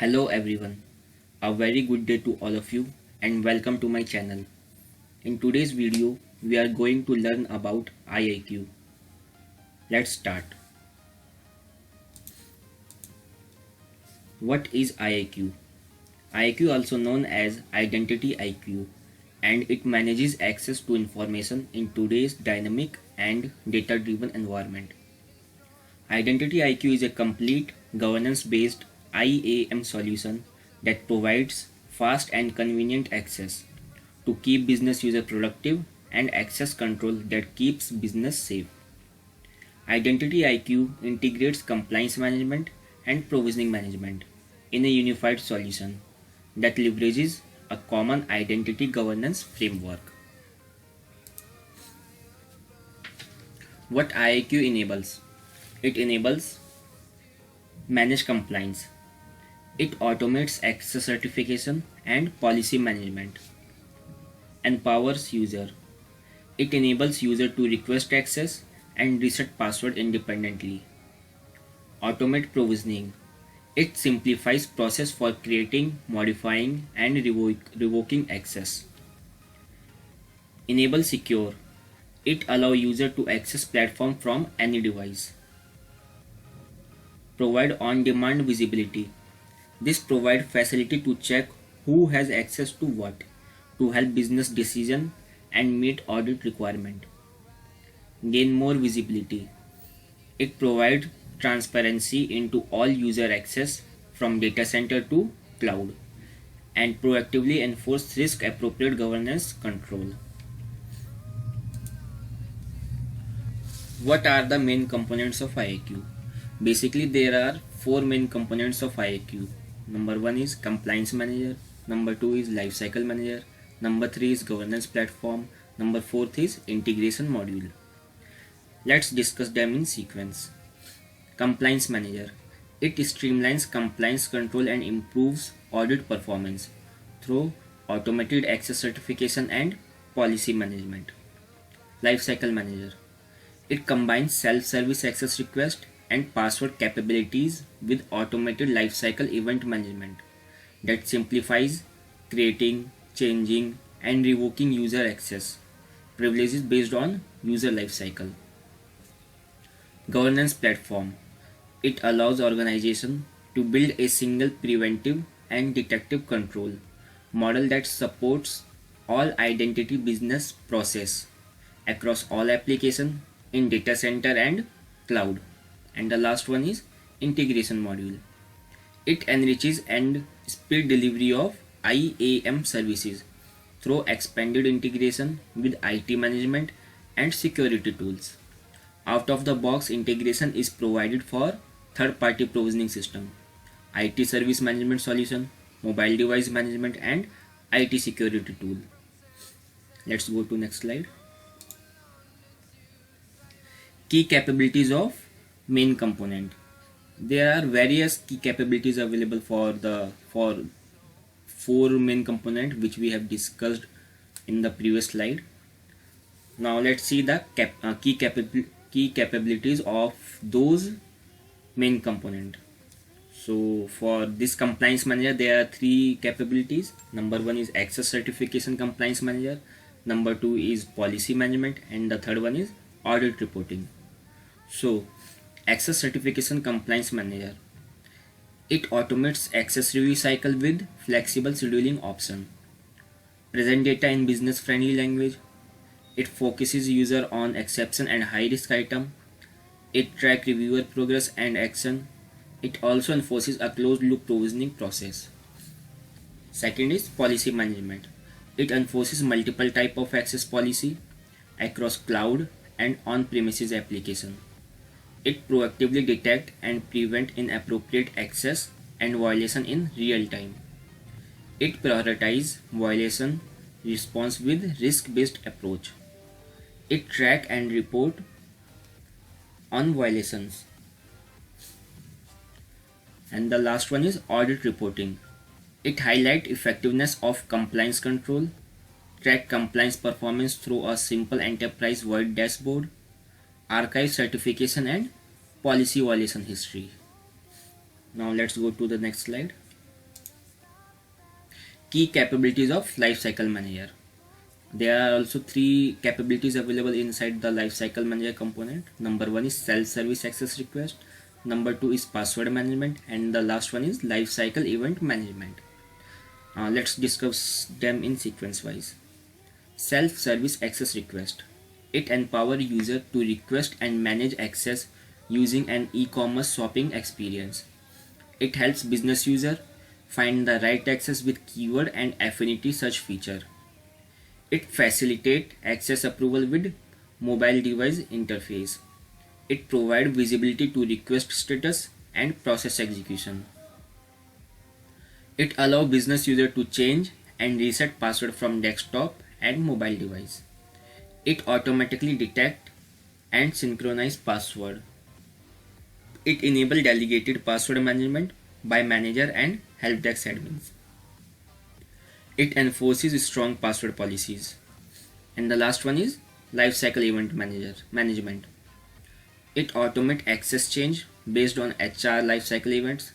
Hello everyone, a very good day to all of you and welcome to my channel. In today's video, we are going to learn about IIQ. Let's start. What is IIQ? IIQ, also known as Identity IQ, and it manages access to information in today's dynamic and data-driven environment. Identity IQ is a complete governance-based IAM solution that provides fast and convenient access to keep business user productive and access control that keeps business safe. Identity IQ integrates compliance management and provisioning management in a unified solution that leverages a common identity governance framework. What IIQ enables? It enables manage compliance. It automates access certification and policy management. Empowers user. It enables user to request access and reset password independently. Automate provisioning. It simplifies process for creating, modifying and revoking access. Enable secure. It allows user to access platform from any device. Provide on-demand visibility. This provides facility to check who has access to what, to help business decision and meet audit requirement. Gain more visibility. It provides transparency into all user access from data center to cloud and proactively enforce risk appropriate governance control. What are the main components of IIQ? Basically, there are four main components of IIQ. Number one is compliance manager, number two is lifecycle manager, number three is governance platform, number fourth is integration module. Let's discuss them in sequence. Compliance manager. It streamlines compliance control and improves audit performance through automated access certification and policy management. Lifecycle manager. It combines self-service access request and password capabilities with automated lifecycle event management that simplifies creating, changing, and revoking user access privileges based on user lifecycle. Governance platform. It allows organization to build a single preventive and detective control model that supports all identity business process across all application in data center and cloud. And the last one is integration module. It enriches and speed delivery of IAM services through expanded integration with IT management and security tools. Out of the box integration is provided for third party provisioning system, IT service management solution, mobile device management and IT security tool. Let's go to next slide. Key capabilities of main component. There are various key capabilities available for four main component which we have discussed in the previous slide. Now let's see the key capabilities of those main component. So for this compliance manager there are three capabilities. Number one is access certification compliance manager, number two is policy management, and the third one is audit reporting. So access certification compliance manager, it automates access review cycle with flexible scheduling option, present data in business friendly language, it focuses user on exception and high risk item, it track reviewer progress and action, it also enforces a closed loop provisioning process. Second is policy management. It enforces multiple type of access policy across cloud and on-premises application. It proactively detect and prevent inappropriate access and violation in real time. It prioritizes violation response with risk-based approach. It track and report on violations. And the last one is audit reporting. It highlights effectiveness of compliance control, track compliance performance through a simple enterprise-wide dashboard, archive certification and policy violation history. Now let's go to the next slide. key capabilities of lifecycle manager. There are also three capabilities available inside the lifecycle manager component. Number one is self-service access request. Number two is password management, and the last one is lifecycle event management. Let's discuss them in sequence wise. Self-service access request. It empowers user to request and manage access using an e-commerce shopping experience. It helps business user find the right access with keyword and affinity search feature. It facilitates access approval with mobile device interface. It provides visibility to request status and process execution. It allows business user to change and reset password from desktop and mobile device. It automatically detect and synchronize password. It enables delegated password management by manager and help desk admins. It enforces strong password policies. And the last one is lifecycle event management. It automates access change based on HR lifecycle events,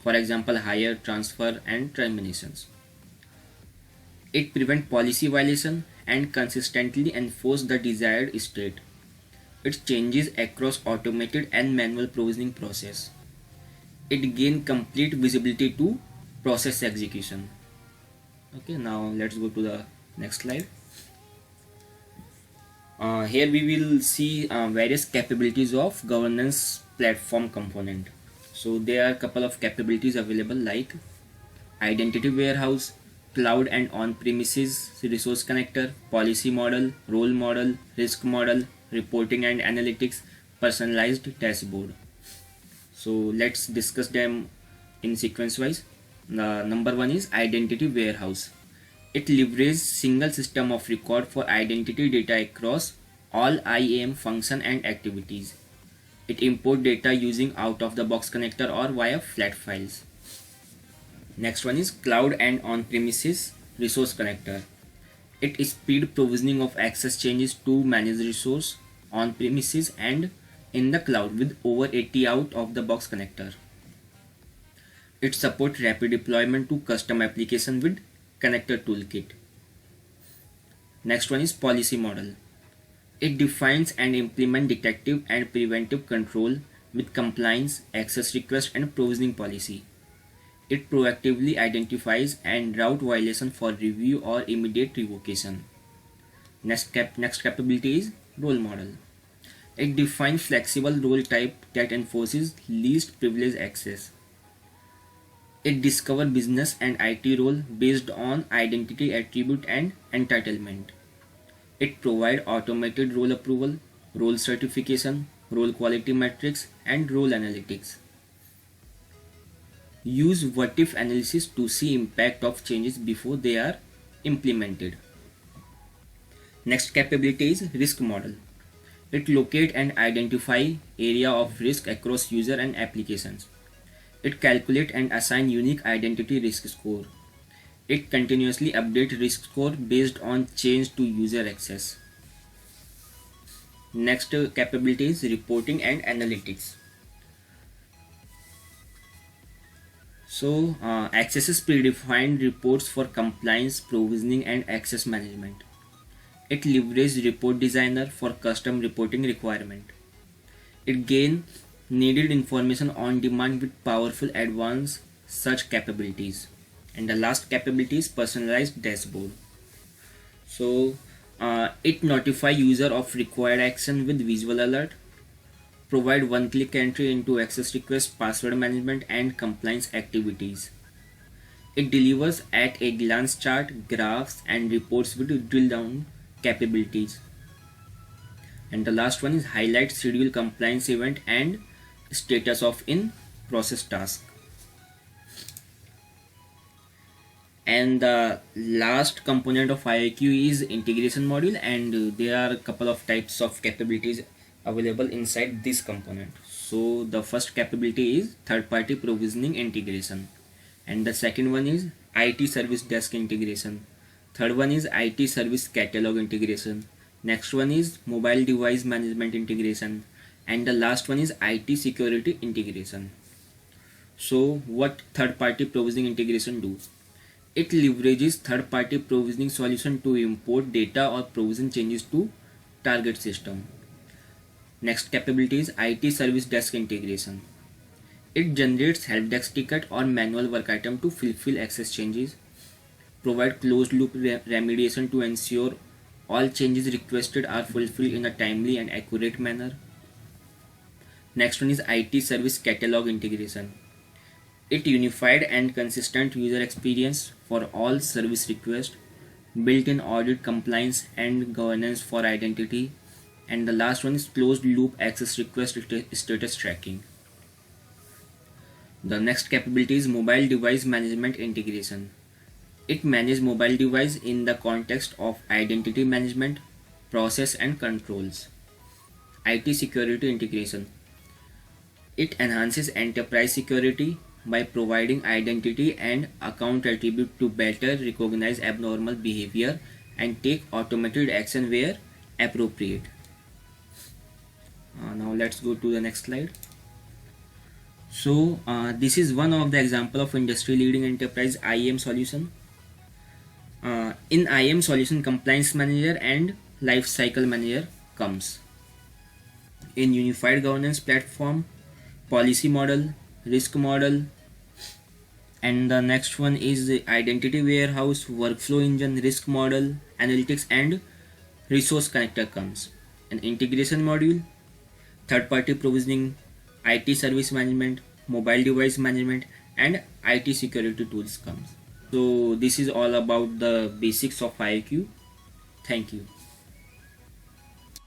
for example, hire, transfer, and terminations. It prevents policy violation and consistently enforces the desired state. It changes across automated and manual provisioning process. It gains complete visibility to process execution. Okay, now let's go to the next slide. Here we will see various capabilities of governance platform component. So there are a couple of capabilities available like identity warehouse, cloud and on-premises resource connector, policy model, role model, risk model, reporting and analytics, personalized dashboard. So let's discuss them in sequence wise. Number one is identity warehouse. It leverages single system of record for identity data across all IAM function and activities. It imports data using out-of-the-box connector or via flat files. Next one is cloud and on-premises resource connector. It speeds provisioning of access changes to manage resource on-premises and in the cloud with over 80 out-of-the-box connector. It supports rapid deployment to custom application with connector toolkit. Next one is policy model. It defines and implements detective and preventive control with compliance, access request and provisioning policy. It proactively identifies and route violation for review or immediate revocation. Next capability is role model. It defines flexible role type that enforces least privilege access. It discovers business and IT role based on identity attribute and entitlement. It provides automated role approval, role certification, role quality metrics, and role analytics. Use what-if analysis to see impact of changes before they are implemented. Next capability is risk model. It locates and identifies area of risk across user and applications. It calculates and assigns unique identity risk score. It continuously updates risk score based on change to user access. Next capability is reporting and analytics. So accesses predefined reports for compliance, provisioning and access management. It leverages report designer for custom reporting requirement. It gains needed information on demand with powerful advanced search capabilities. And the last capability is personalized dashboard. So it notifies user of required action with visual alert, provide one-click entry into access request, password management and compliance activities. It delivers at a glance chart, graphs and reports with drill down capabilities. And the last one is highlight schedule compliance event and status of in process task. And the last component of IAQ is integration module, and there are a couple of types of capabilities available inside this component. So the first capability is third-party provisioning integration, and the second one is IT service desk integration. Third one is IT service catalog integration. Next one is mobile device management integration, and the last one is IT security integration. So what third-party provisioning integration do? It leverages third-party provisioning solution to import data or provision changes to target system. Next capability is IT service desk integration. It generates help desk ticket or manual work item to fulfill access changes, provide closed loop remediation to ensure all changes requested are fulfilled in a timely and accurate manner. Next one is IT service catalog integration. It unified and consistent user experience for all service requests, built-in audit compliance and governance for identity, and the last one is closed loop access request status tracking. The next capability is mobile device management integration. It manages mobile device in the context of identity management, process and controls. IT security integration. It enhances enterprise security by providing identity and account attribute to better recognize abnormal behavior and take automated action where appropriate. Now let's go to the next slide. So this is one of the example of industry leading enterprise IAM solution. In IAM solution, compliance manager and lifecycle manager comes. In unified governance platform, policy model, risk model, and the next one is the identity warehouse, workflow engine, risk model, analytics and resource connector comes. An integration module, third party provisioning, IT service management, mobile device management and IT security tools comes. So this is all about the basics of IAQ. Thank you.